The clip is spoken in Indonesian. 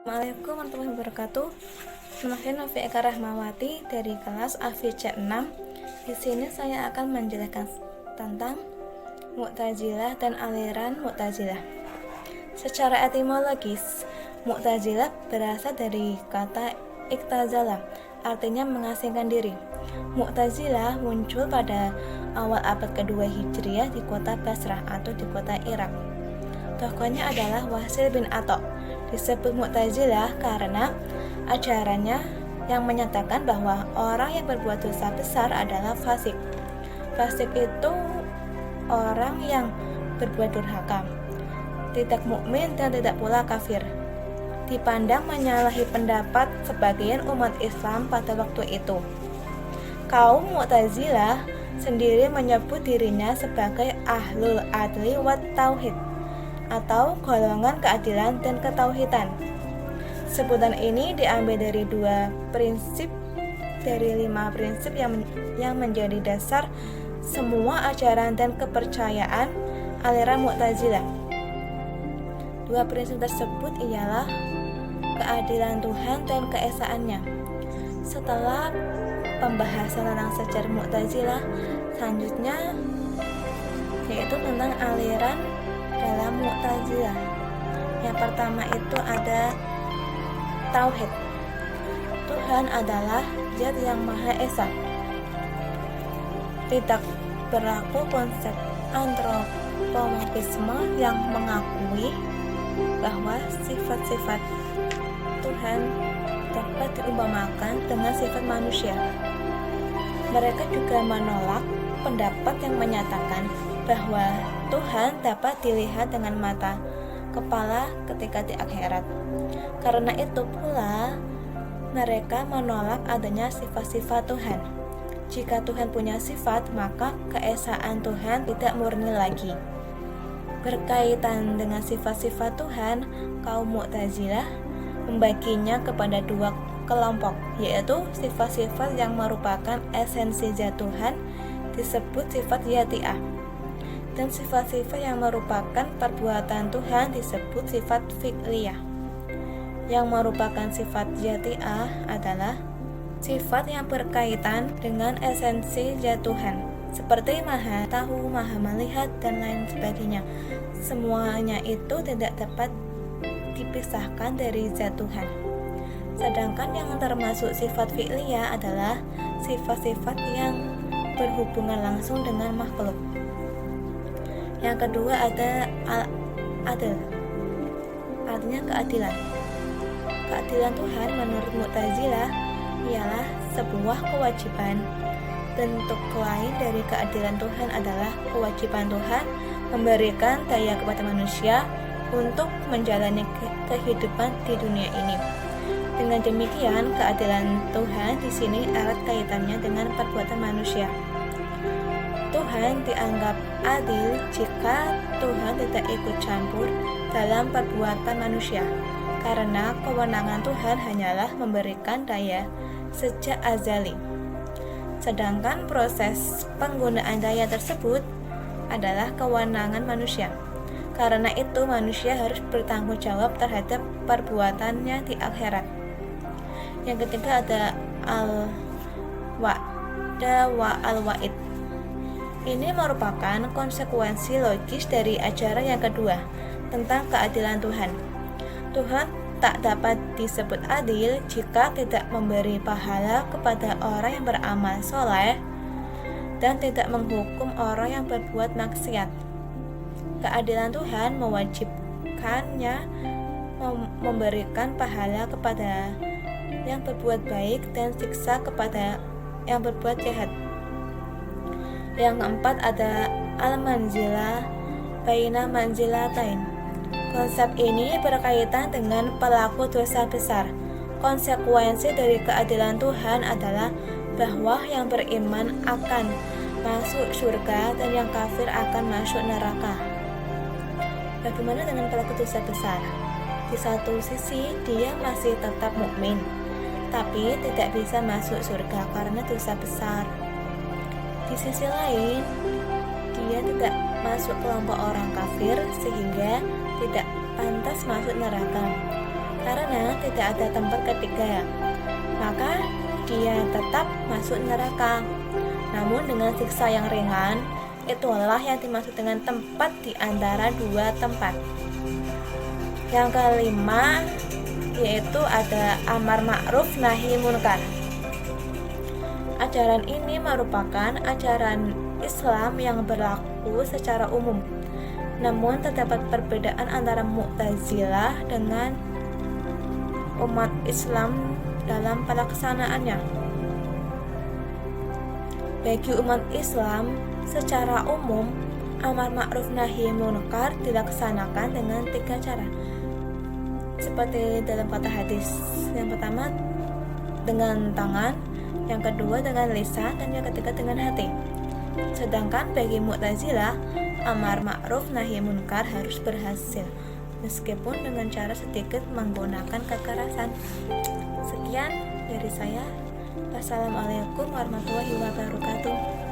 Assalamualaikum warahmatullahi wabarakatuh. Nama saya Novi Eka Rahmawati dari kelas AVC 6. Di sini saya akan menjelaskan tentang Mu'tazilah dan aliran Mu'tazilah. Secara etimologis, Mu'tazilah berasal dari kata iktazala, artinya mengasingkan diri. Mu'tazilah muncul pada awal abad kedua Hijriah di kota Basrah atau di kota Irak. Tokohnya adalah Wasil bin Atok. Disebut Mu'tazilah karena ajarannya yang menyatakan bahwa orang yang berbuat dosa besar adalah fasik. Fasik itu orang yang berbuat durhaka, tidak mukmin dan tidak pula kafir. Dipandang menyalahi pendapat sebagian umat Islam pada waktu itu. Kaum Mu'tazilah sendiri menyebut dirinya sebagai Ahlul Adli wat Tauhid, atau golongan keadilan dan ketauhidan. Sebutan ini diambil dari 2 prinsip dari 5 prinsip yang menjadi dasar semua ajaran dan kepercayaan aliran Mu'tazilah. 2 prinsip tersebut ialah keadilan Tuhan dan keesaannya. Setelah pembahasan tentang sejarah Mu'tazilah, selanjutnya yaitu tentang aliran dalam Mu'tazilah. Yang pertama itu ada Tauhid. Tuhan adalah Zat yang Maha Esa. Tidak berlaku konsep antropomorfisme yang mengakui bahwa sifat-sifat Tuhan dapat diumpamakan dengan sifat manusia. Mereka juga menolak pendapat yang menyatakan bahwa Tuhan dapat dilihat dengan mata kepala ketika di akhirat. Karena itu pula mereka menolak adanya sifat-sifat Tuhan. Jika Tuhan punya sifat, maka keesaan Tuhan tidak murni lagi. Berkaitan dengan sifat-sifat Tuhan, kaum Mu'tazilah membaginya kepada 2 kelompok, yaitu sifat-sifat yang merupakan esensi zat Tuhan disebut sifat Dzatiyah, dan sifat-sifat yang merupakan perbuatan Tuhan disebut sifat fi'liyah. Yang merupakan sifat Dzatiyah adalah sifat yang berkaitan dengan esensi zat Tuhan, seperti Maha Tahu, Maha Melihat, dan lain sebagainya. Semuanya itu tidak dapat dipisahkan dari zat Tuhan. Sedangkan yang termasuk sifat fi'liyah adalah sifat-sifat yang berhubungan langsung dengan makhluk. Yang kedua ada al-adl, artinya keadilan. Keadilan Tuhan menurut Mu'tazilah ialah sebuah kewajiban. Bentuk lain dari keadilan Tuhan adalah kewajiban Tuhan memberikan daya kepada manusia untuk menjalani kehidupan di dunia ini. Dengan demikian, keadilan Tuhan di sini erat kaitannya dengan perbuatan manusia. Tuhan dianggap adil jika Tuhan tidak ikut campur dalam perbuatan manusia, karena kewenangan Tuhan hanyalah memberikan daya sejak azali. Sedangkan proses penggunaan daya tersebut adalah kewenangan manusia. Karena itu manusia harus bertanggung jawab terhadap perbuatannya di akhirat. Yang ketiga ada al-wa'da wa al-wa'id. Ini merupakan konsekuensi logis dari ajaran yang kedua tentang keadilan Tuhan. Tuhan tak dapat disebut adil jika tidak memberi pahala kepada orang yang beramal soleh dan tidak menghukum orang yang berbuat maksiat. Keadilan Tuhan mewajibkannya memberikan pahala kepada yang berbuat baik dan siksa kepada yang berbuat jahat. Yang keempat ada al-manzilah baina manzilatain. Konsep ini berkaitan dengan pelaku dosa besar. Konsekuensi dari keadilan Tuhan adalah bahwa yang beriman akan masuk surga dan yang kafir akan masuk neraka. Bagaimana dengan pelaku dosa besar? Di satu sisi dia masih tetap mukmin, tapi tidak bisa masuk surga karena dosa besar. Di sisi lain, dia tidak masuk kelompok orang kafir sehingga tidak pantas masuk neraka karena tidak ada tempat ketiga, maka dia tetap masuk neraka. Namun dengan siksa yang ringan, itulah yang dimaksud dengan tempat di antara dua tempat. Yang kelima yaitu ada amar ma'ruf nahi munkar. Ajaran ini merupakan ajaran Islam yang berlaku secara umum. Namun terdapat perbedaan antara Mu'tazilah dengan umat Islam dalam pelaksanaannya. Bagi umat Islam secara umum, amar ma'ruf nahi munkar dilaksanakan dengan 3 cara. Seperti dalam kata hadis. Yang pertama dengan tangan, yang kedua dengan lisan, dan yang ketiga dengan hati. Sedangkan bagi Mu'tazilah, amar ma'ruf nahi munkar harus berhasil, meskipun dengan cara sedikit menggunakan kekerasan. Sekian dari saya. Wassalamualaikum warahmatullahi wabarakatuh.